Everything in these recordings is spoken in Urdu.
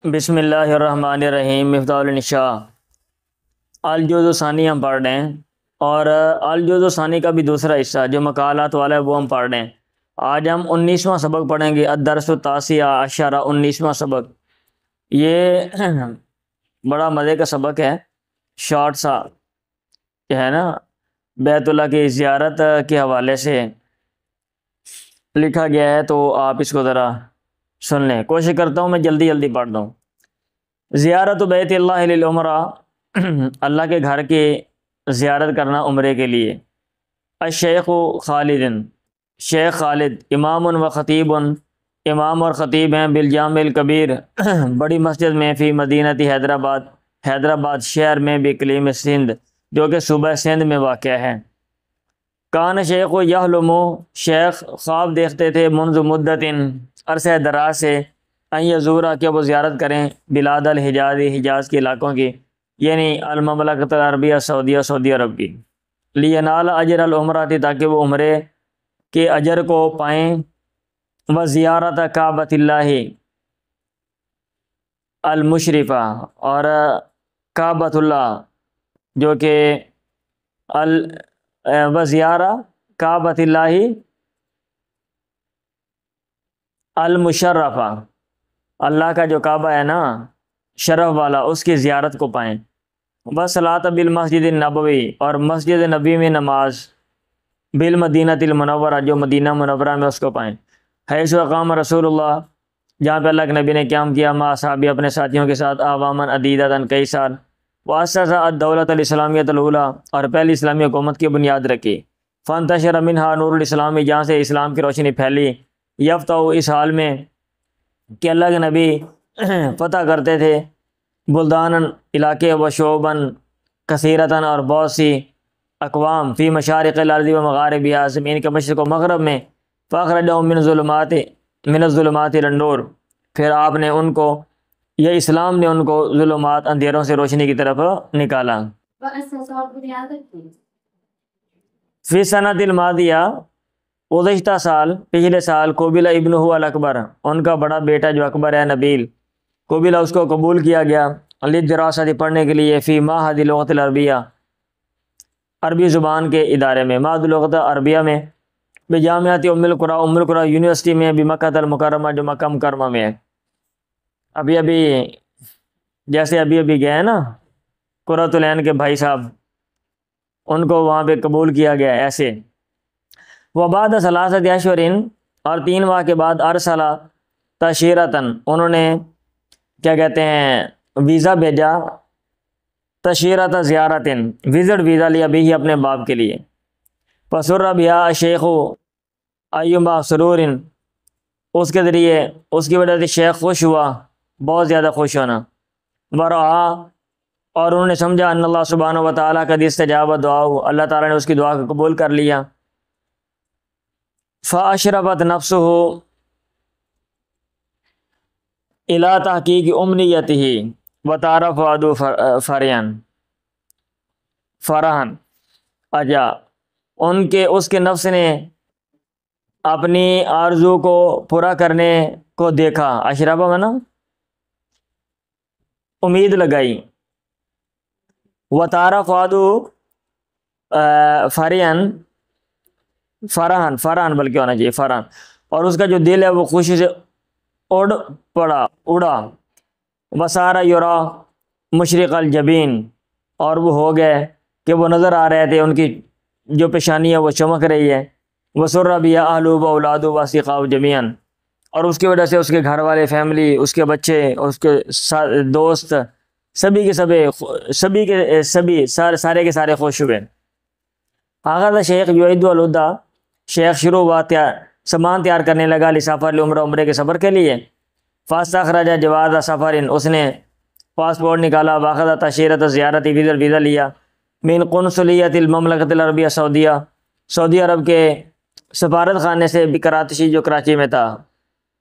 بسم اللہ الرحمن الرحیم۔ مفتاح النشاء الجزء ثانی ہم پڑھ رہے ہیں، اور الجزء ثانی کا بھی دوسرا حصہ جو مقالات والا ہے وہ ہم پڑھ رہے ہیں۔ آج ہم 19واں سبق پڑھیں گے، الدرس التاسع عشرہ، 19واں سبق۔ یہ بڑا مزے کا سبق ہے، شارٹ سا کہ ہے نا، بیت اللہ کی زیارت کے حوالے سے لکھا گیا ہے، تو آپ اس کو ذرا سن لیں۔ کوشش کرتا ہوں میں جلدی جلدی پڑھ دوں۔ زیارت بیت اللہ للعمرہ، اللہ کے گھر کی زیارت کرنا عمرے کے لیے۔ الشیخ خالد، شیخ خالد امام و خطیب، امام اور خطیب ہیں، بالجامع الکبیر، بڑی مسجد میں، فی مدینہ حیدرآباد، حیدرآباد شہر میں، باقلیم سندھ، جو کہ صوبہ سندھ میں واقع ہے۔ کان شیخ یحلم، شیخ خواب دیکھتے تھے، منذ مدت، عرصہ دراز سے، ان یزورا، کہ وہ زیارت کریں، بلاد الحجاز، حجاز کے علاقوں کی، یعنی المملکۃ العربیہ سعودیہ، سعودی عرب کی، لینال اجر العمرہ، تاکہ وہ عمرے کے اجر کو پائیں، و زیارت کعبۃ اللہ المشرفہ، اور کعبۃ اللہ جو کہ وزیارہ کعبۃ اللہ المشرفہ، اللہ کا جو کعبہ ہے نا شرف والا، اس کی زیارت کو پائیں۔ وصلاۃ بالمسجد النبوی، اور مسجد نبی میں نماز، بالمدینہ المنورہ، جو مدینہ منورہ میں، اس کو پائیں۔ حیث اقام رسول اللہ، جہاں پہ اللہ کے نبی نے قیام کیا، مع اصحابہ، اپنے ساتھیوں کے ساتھ، اعوامًا عدیدۃ، کئی سال، واسس الدولۃ الاسلامیۃ الاولیٰ، اور پہلی اسلامی حکومت کی بنیاد رکھی۔ فانتشر منہا نور الاسلام، جہاں سے اسلام کی روشنی پھیلی۔ یفتح، اس حال میں کہ اللہ کے نبی فتح کرتے تھے، بلدان، علاقے، و شعوباً کثیرتاً، اور بہت سی اقوام، فی مشارق الارض و مغاربہا، زمین کے مشرق و مغرب میں، فاخرجہم من الظلمات الی النور، پھر آپ نے ان کو، یہ اسلام نے ان کو ظلمات، اندھیروں سے روشنی کی طرف نکالا۔ فی سنۃ الماضیہ، گزشتہ سال، پچھلے سال، قبیلہ ابنہ الاکبر، ان کا بڑا بیٹا جو اکبر ہے، نبیل، قبیلہ، اس کو قبول کیا گیا، للدراسۃ، پڑھنے کے لیے، فی معہد اللغۃ العربیہ، عربی زبان کے ادارے میں، معہد اللغۃ عربیہ میں، بجامعۃ ام القریٰ، ام القریٰ یونیورسٹی میں، بمکہ المکرمہ، جو مکہ مکرمہ میں ہے۔ ابھی ابھی گئے ہیں نا قرۃ العین کے بھائی صاحب، ان کو وہاں پہ قبول کیا گیا ہے، ایسے۔ وبعد ثلاثۃ اشہر، اور 3 ماہ کے بعد، ارسلہ تشیرتاً، انہوں نے کیا کہتے ہیں ویزا بھیجا، تشیرت زیارت، وزٹ ویزا لیا، بھی اپنے باپ کے لیے۔ فسر بہا شیخ ایما سرور، اس کے ذریعے، اس کی وجہ سے شیخ خوش ہوا، بہت زیادہ خوش ہونا۔ ورعا، اور انہوں نے سمجھا، ان اللہ سبحانہ و تعالیٰ قد استجاب دعاؤ، اللہ تعالیٰ نے اس کی دعا کو قبول کر لیا۔ فاشرفت نفسہ الی تحقیق امنیتہ، وطار فؤاد فرحاً، اجا، اس کے نفس نے اپنی آرزو کو پورا کرنے کو دیکھا، اشرفہ میں نا امید لگائی، وطار فؤاد فرحاً بلکہ ہونا چاہیے، فرحاً، اور اس کا جو دل ہے وہ خوشی سے اڑا۔ وسارہ یرا مشرق الجبین، اور وہ ہو گئے کہ وہ نظر آ رہے تھے، ان کی جو پیشانی ہے وہ چمک رہی ہے۔ وسر بہا اہلہ و اولادہ و اصدقاء جمیعاً، اور اس کی وجہ سے اس کے گھر والے، فیملی، اس کے بچے، اس کے دوست، سارے کے سارے خوش ہوئے۔ آغاز شیخ یعید العدہ، شیخ شروع ہوا سامان تیار کرنے لگا، لسفر العمرہ، عمرے کے سفر کے لیے۔ فاستخرج جواز سفر، اس نے پاسپورٹ نکالا، واخذ تشیرۃ زیارت، ویزا لیا، من قنصلیۃ المملکۃ العربیہ سعودیہ، سعودی عرب کے سفارت خانے سے، بکراچی، جو کراچی میں تھا۔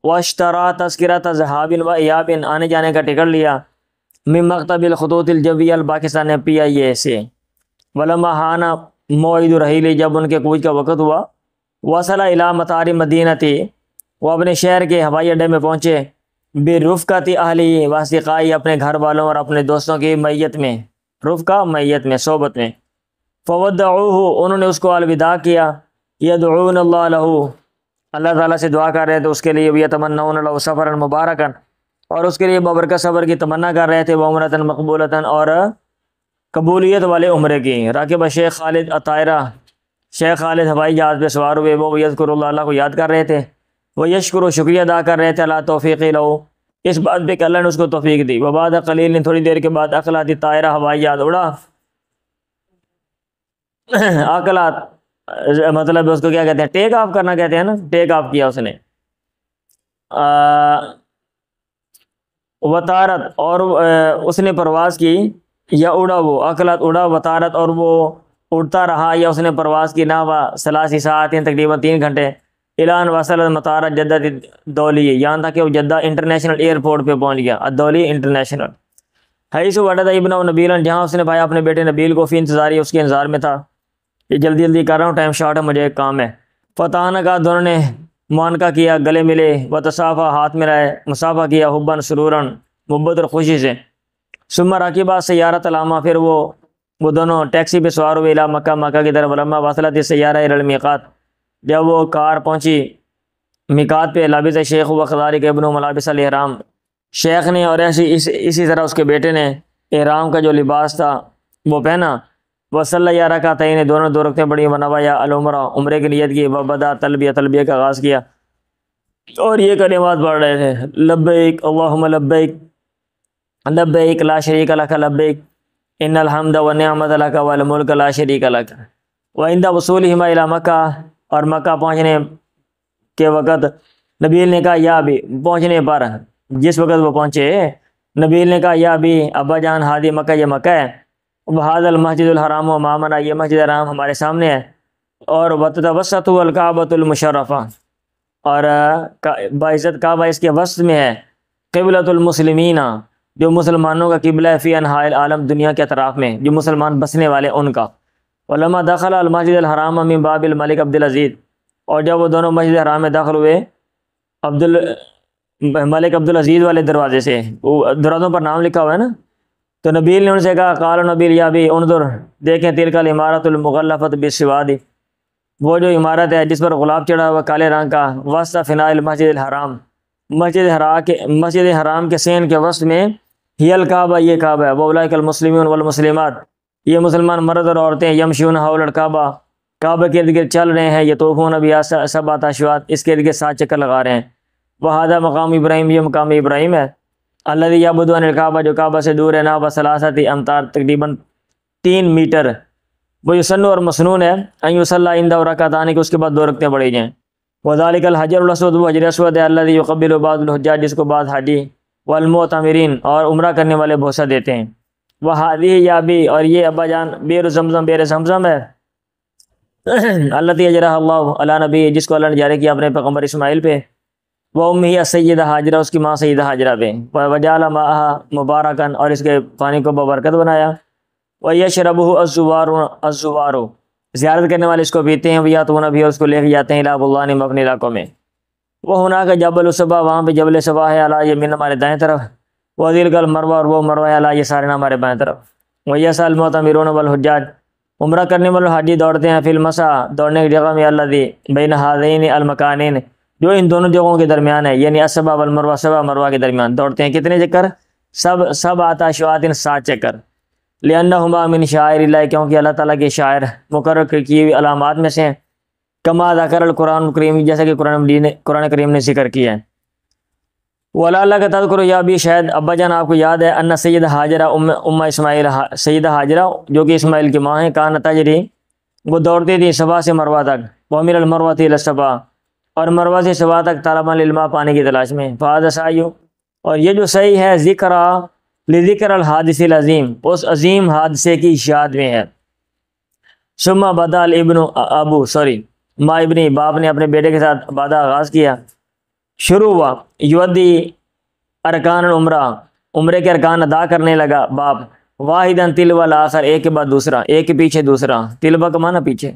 واشترى تذکرۃ ذہاب و ایاب، آنے جانے کا ٹکٹ لیا، من مکتب الخطوط الجویہ الپاکستان PIA سے۔ ولما حان موعد رحیل، جب ان کے کوچ کا وقت ہوا، وصل الی مطار مدینہ، وہ اپنے شہر کے ہوائی اڈے میں پہنچے، برفقت اہلی واسقائی، اپنے گھر والوں اور اپنے دوستوں کی میت میں، رفقہ میت میں، صحبت میں۔ فودعوہ، انہوں نے اس کو الوداع کیا، یدعون اللہ لہو، اللہ تعالیٰ سے دعا کر رہے تھے اس کے لیے، یتمنون لہو سفرا مبارکا، اور اس کے لیے بابرکت سفر کی تمنا کر رہے تھے، وعمرۃ مقبولۃ، اور قبولیت والے عمرے کی۔ راکب شیخ خالد الطائرہ، شیخ خالد ہوائی جہاز پہ سوار ہوئے، وہ یذکر اللہ کو یاد کر رہے تھے، وہ یشکر و شکریہ ادا کر رہے تھے اللہ توفیق لہو، اس بات پہ کہ اللہ نے اس کو توفیق دی۔ وبعد قلیل، تھوڑی دیر کے بعد، اقلعت الطائرہ، ہوائی جہاز اڑا۔ اقلعت مطلب اس کو کیا کہتے ہیں، ٹیک آف کرنا کہتے ہیں نا، ٹیک آف کیا اس نے۔ وطارت، اور اس نے پرواز کی، یا اڑا، وہ اقلعت اڑا، وطارت، اور وہ اڑتا رہا، یا اس نے پرواز کی، نحو ثلاث ساعات، تقریباً 3 گھنٹے، اعلان وصل مطار جدہ دولی، یہاں تھا کہ وہ جدہ انٹرنیشنل ایئرپورٹ پہ پہنچ گیا، الدولی انٹرنیشنل۔ حیث وجد ابن نبیلا، جہاں اس نے پایا اپنے بیٹے نبیل کو، فی انتظاری، اس کے انتظار میں تھا، یہ جلدی جلدی کر رہا ہوں، ٹائم شارٹ ہے، مجھے ایک کام ہے۔ فتحانہ کا، دونوں نے معانقہ کیا، گلے ملے، وتصافہ، ہاتھ ملائے، مصافہ کیا، حباً سروراً، محبت اور خوشی سے۔ ثم راکبہ سیارۃ العامہ، پھر وہ دونوں ٹیکسی پہ سوار ہوئے، الی مکہ، مکہ کی طرف، لما وصلت السیارہ الی المیقات، جب وہ کار پہنچی میقات پہ، لابس شیخ وکذالک ابن ملابس الاحرام، شیخ نے اور اسی طرح اس کے بیٹے نے احرام کا جو لباس تھا وہ پہنا۔ وصلی رکعتین، دونوں 2 رکعتیں پڑھی، ونوایا العمرہ، عمرے کی نیت کی، وبدا تلبیہ کا آغاز کیا، اور یہ کلمات پڑھ رہے تھے، لبیک اللہم لبیک، لبیک لا شریک لک لبیک، ان الحمد والنعمت لک والملک لا شریک لک۔ وعند وصولہما الی مکہ، اور مکہ پہنچنے کے وقت نبیل نے کہا، یا ابی، پہنچنے پر جس وقت وہ پہنچے، نبیل نے کہا، یا ابی، ابا جان، ہادی مکہ، یہ مکہ ہے، وہذا المسجد الحرام و امامنا، یہ مسجد حرام ہمارے سامنے ہے، اور وتتوسط الکعبۃ المشرفہ، اور باعزت کعبہ اس کے وسط میں ہے، قبلۃ المسلمین، جو مسلمانوں کا قبلہ ہے، فی انحاء العالم، دنیا کے اطراف میں جو مسلمان بسنے والے ان کا۔ ولما دخل المسجد الحرام من باب الملک عبدالعزیز، اور جب وہ دونوں مسجد حرام میں داخل ہوئے ملک عبدالعزیز والے دروازے سے، وہ دروازوں پر نام لکھا ہوا ہے نا، تو نبیل نے ان سے کہا، قال نبیل، یا بھی انظر، دیکھیں، تلک العمارۃ المغلفۃ بالسواد، وہ جو عمارت ہے جس پر غلاب چڑھا ہوا کالے رنگ کا، وسط فناء المسجد الحرام، مسجد حرام کے سین کے وسط میں، ہی الکعبہ، یہ کعبہ ہے، واولئک المسلمون والمسلمات، یہ مسلمان مرد اور عورتیں، یمشون حول الکعبہ، کعبہ کے ارد گرد چل رہے ہیں، یطوفون بہا 7 اشواط، اس کے ارد گرد 7 چکر لگا رہے ہیں۔ وہذا مقام ابراہیم، یہ مقام ابراہیم ہے، الذی یعبد عن الکعبہ، جو کعبہ سے دور ہے، نحو 3 امتار، تقریباً 3 میٹر، وہ یسن اور مسنون ہے، ان یصلی عندہ رکعتان، کہ اس کے بعد 2 رکعتیں پڑھی جائیں۔ وذالک الحجر الاسود، وہ حجر اسود ہے، الذی یقبل بعض الحجاج، جس کو بعض حاجی، والمعتمرین، اور عمرہ کرنے والے بوسہ دیتے ہیں۔ وہذہ، یا بھی، اور یہ ابا جان، بئر زمزم، بئر زمزم ہے، التی اجرہ اللہ علی نبی، جس کو اللہ نے جاری کیا اپنے پیغمبر اسماعیل پہ، وہ امہ السیدہ حاجرہ، اس کی ماں سیدہ حاجرہ پہ، وجعل ماءھا مبارکن، اور اس کے پانی کو ببرکت بنایا، ویشربہ الزوار، زیارت کرنے والے اس کو پیتے ہیں، ویاتون بھی، اس کو لے کے جاتے ہیں، الی بلدان، اپنے علاقوں میں۔ وہ ہونا کا جبل الصبا، وہاں پہ جبل صبا ہے، علی یمین، ہمارے دائیں طرف، وذلک المروہ، اور وہ مروہ ہے، علی یسارنا، ہمارے بائیں طرف۔ ویسعی المعتمرون والحجاج، عمرہ کرنے والے حاجی دوڑتے ہیں، فی المسا، دوڑنے کی جگہ میں، الذی بین ہذین المکانین، جو ان دونوں جگہوں کے درمیان ہے، یعنی الصبا والمروہ، صبا مروہ کے درمیان دوڑتے ہیں، کتنے چکر؟ 7 اشواط، 7 چکر، لأنہما من شعائر اللہ، کیونکہ اللہ تعالیٰ کے شاعر مقرر کی ہوئی علامات میں سے ہیں، کما ذکر القرآن الکریم، جیسا کہ قرآن کریم نے ذکر کیا ہے۔ وَلَعَلَّكَ تَذْكُرُ، یا بھی شاید ابا جان آپ کو یاد ہے، ان سیدہ حاجرہ، ام اسماعیل، سیدہ حاجرہ جو کہ اسماعیل کی ماں ہیں، کان تجری، وہ دوڑتی تھی صبا سے مروہ تک، وَمِنَ الْمَرْوَةِ إِلَى الصَّفَا، اور مروہ سے صبا تک، طلباً للماء، پانی کی تلاش میں، فَهَذَا سَعْيٌ، اور یہ جو صحیح ہے، لذکر الحادث العظیم، اس عظیم حادثے کی اشاعت میں ہے۔ ثم بدا الابن ابو، ماں ابنی، باپ نے اپنے بیٹے کے ساتھ بادہ آغاز کیا، شروع ہوا، یودی ارکان العمرہ، عمرے کے ارکان ادا کرنے لگا باپ، واحداً تلو الاخر، ایک کے بعد دوسرا، ایک کے پیچھے دوسرا، تلو کا معنی پیچھے۔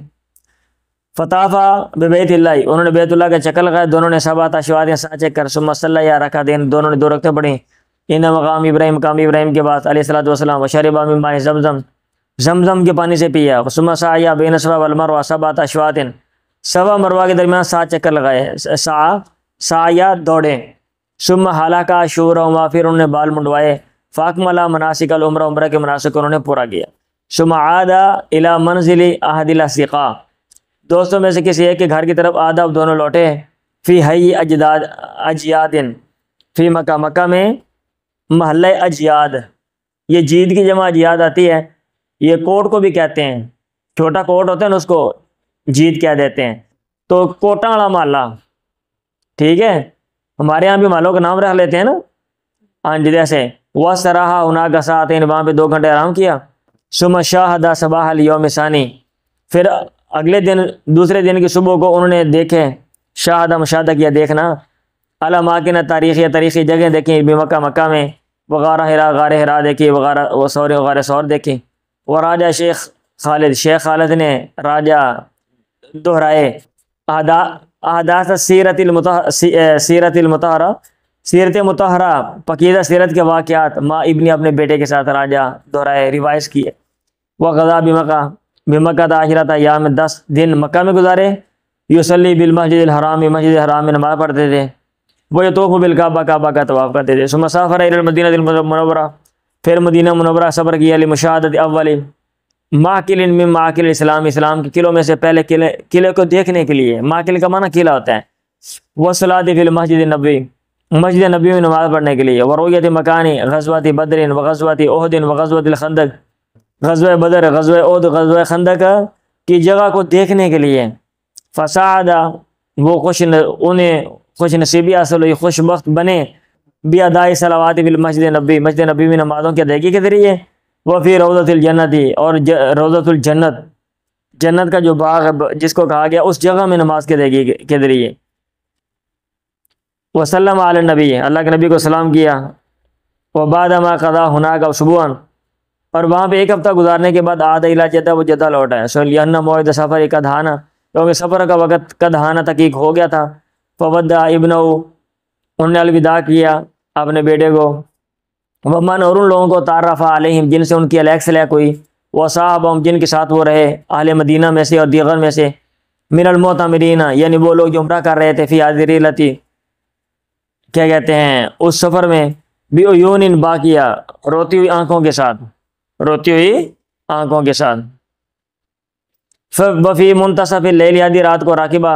فطافا ببیت اللہ، انہوں نے بیت اللہ کا چکر لگایا، دونوں نے سبات اشواط 7 چیک کر، ثم صلی یا رکعتین، دونوں نے 2 رکعتیں پڑھی، ان مقام ابراہیم، مقام ابراہیم کے بعد علیہ الصلوۃ والسلام، وشرب من ماء زمزم، زمزم کے پانی سے پیا، ثم سعی بین الصفا والمروہ 7 اشواط، صفا مروہ کے درمیان 7 چکر لگائے، سعی دوڑے، ثم حلق شعرہما، پھر انہوں نے بال منڈوائے، فاکمل مناسک العمرہ، عمرہ کے مناسک انہوں نے پورا کیا، ثم عاد الی منزل احد الاصدقاء، دوستوں میں سے کسی ایک کے گھر کی طرف آداب دونوں لوٹے، فی حی اجیاد، فی مکہ، مکہ میں محلہ اجیاد، یہ جید کی جمع اجیاد آتی ہے، یہ کوٹ کو بھی کہتے ہیں، چھوٹا کوٹ ہوتا ہے نا اس کو جید کہہ دیتے ہیں، تو کوٹاں والا محلہ، ٹھیک ہے، ہمارے یہاں بھی محلوں کا نام رکھ لیتے ہیں نا، ہاں جی جیسے وَسَرَاحَ هُنَاكَ سَاعَتَيْنِ، وہاں پہ 2 گھنٹے آرام کیا، ثم شاہد صباح اليوم الثانی، پھر اگلے دن دوسرے دن کی صبح کو انہوں نے دیکھے، شاہدہ مشاہدہ کیا دیکھنا، علاماکن تاریخی جگہیں دیکھیں، بمکہ، مکہ میں، وغارہ ہرا، غار ہرا دیکھی، وغارہ وصور، غار سور دیکھی، وراجہ شیخ خالد نے راجہ دہرائے احداث سیرت المطہرہ، سیرت مطہرہ پاکیزہ سیرت کے واقعات، ماں ابنی اپنے بیٹے کے ساتھ راجہ دہرائے، ریوائز کیے، وغزا بمکہ عشرۃ ایام، 10 دن مکہ میں گزارے، یصلی بالمسجد الحرام، مسجد حرام میں نماز پڑھتے تھے، وہ یطوف بالکعبہ، کعبہ کا طواف کرتے تھے، ثم سافر الی المدینہ المنورہ، پھر مدینہ منورہ سفر کیا، لمشاہدۃ اول معقل من معاقل الاسلام، اسلام کے قلعوں میں سے پہلے قلعے کو دیکھنے کے لیے، معقل کا معنی قلعہ ہوتا ہے، والصلاۃ فی المسجد النبوی، مسجد نبی میں نماز پڑھنے کے لیے، ورؤیت مکانی غزوۃ بدر وغزوۃ احد وغزوۃ الخندق، غزوہ بدر، غزوہ احد، غزوہ خندق کی جگہ کو دیکھنے کے لیے، فسعد، وہ انہیں خوش نصیبی حاصل ہوئی، خوش بخت بنے، بیادائی صلوات فی المسجد نبی، مسجد نبی میں نمازوں کی ادائیگی کے ذریعے، وہ فی روضۃ الجنت، اور روضۃ الجنت، جنت کا جو باغ ہے جس کو کہا گیا، اس جگہ میں نماز کی ادائیگی کے ذریعے، وسلم علی النبی، اللہ کے نبی کو سلام کیا، وبعد ما قضا هناك اسبوعا، اور وہاں پہ 1 ہفتہ گزارنے کے بعد عاد الی جدہ، وہ جدہ لوٹا ہے، سلیان موعد سفر قد حان، کیونکہ سفر کا وقت قد حان تحقیق ہو گیا تھا، فودع ابنہ، انہوں نے الوداع کیا اپنے بیٹے کو، ومن، اور ان لوگوں کو تعرف علیہم، جن سے ان کی الیک سلیک ہوئی، وصحابہم، جن کے ساتھ وہ رہے، اہل مدینہ میں سے اور دیگر میں سے، من المعتمرین، یعنی وہ لوگ جو عمرہ کر رہے تھے، فی هذه الرحلۃ، کیا کہتے ہیں اس سفر میں، بعیون باقیہ، روتی ہوئی آنکھوں کے ساتھ، روتی ہوئی آنکھوں کے ساتھ، وفی منتصف اللیل، آدھی رات کو راکبہ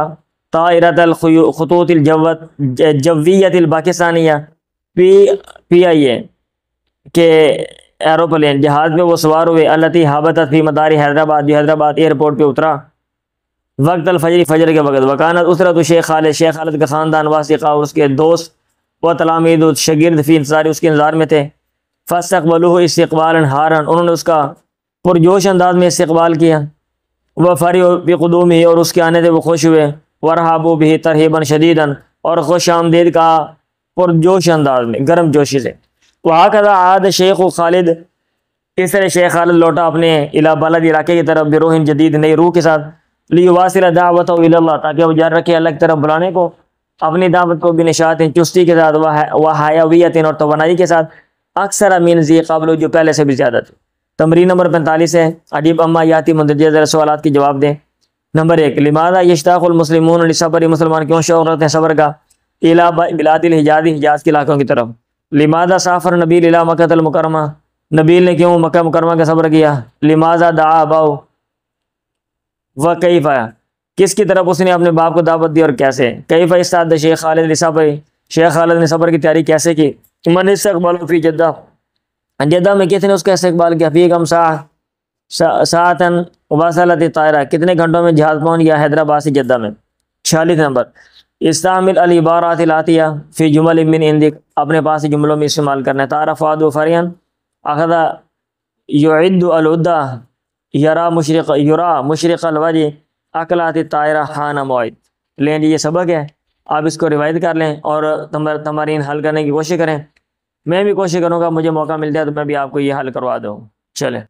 طائرۃ الخطوط الجویۃ الپاکستانیہ، پی آئی اے کہ ایروپلین، جہاز میں وہ سوار ہوئے، التی حابطت فی مدار حیدرآباد، جو حیدرآباد ایئرپورٹ پہ اترا، وقت الفجر، فجر کے وقت، وکانت اسرت شیخ خالد کا خاندان، واسقہ، اور اس کے دوست، و تلامید، شاگرد، فی انتظار، اس کے انتظار میں تھے، فاستقبلوہ استقبالا حارا، انہوں نے اس کا پرجوش انداز میں استقبال کیا، وفرحوا بقدومہ، اور اس کے آنے سے وہ خوش ہوئے، ورحبوا بہ ترحیبا شدیدا، اور خوش آمدید کا پرجوش انداز میں، گرم جوشی سے، وہکذا عاد شیخ خالد، اس طرح شیخ خالد لوٹا اپنے الی بلد، علاقے کی طرف، بروح جدید، نئی روح کے ساتھ، لیواصل دعوتہ الی اللہ، تاکہ وہ جاری رکھے اللہ کی طرف بلانے کو، اپنی دعوت کو بھی نشاط چستی کے ساتھ، وہ حیویت، اور توانائی کے ساتھ، اکثر من ذی قبل، جو پہلے سے بھی زیادہ تھے۔ تمرین نمبر 45 ہے، عجیب اما یاتی مندرجہ سوالات کی جواب دیں۔ نمبر 1، لماذا یشتاق المسلمون للصبر، مسلمان کیوں شوق رکھتے ہیں صبر کا، الی بلاد الحجاز، حجاز کے علاقوں کی طرف۔ لماذا سافر نبیل الی مکہ المکرمہ، نبیل نے کیوں مکہ مکرمہ کا سفر کیا۔ لماذا دعا اباؤ، وکیف، کس کی طرف اس نے اپنے باپ کو دعوت دی اور کیسے۔ کیف استعد شیخ خالد لصبر، شیخ خالد نے صبر کی تیاری کیسے کی۔ من استقبال فی جدہ، جدہ میں کس نے اس کا استقبال کیا۔ فی کم ساعتن وصلت الطائرہ، کتنے گھنٹوں میں جہاز پہنچ گیا حیدرآباد سے جدہ میں۔ 46 نمبر، استعمل العبارات الاتیہ فی جمل من عندک، اپنے پاس سے جملوں میں استعمال کرنا ہے۔ تعارف فؤاد فریان، اخذ یعد العدہ، یرا مشرق الوجہ، اکلات الطائرہ حان موعد۔ لیں جی یہ سبق ہے، آپ اس کو روایت کر لیں اور تمارین حل کرنے کی کوشش کریں۔ میں بھی کوشش کروں گا، مجھے موقع مل جائے تو میں بھی آپ کو یہ حل کروا دوں۔ چلیں۔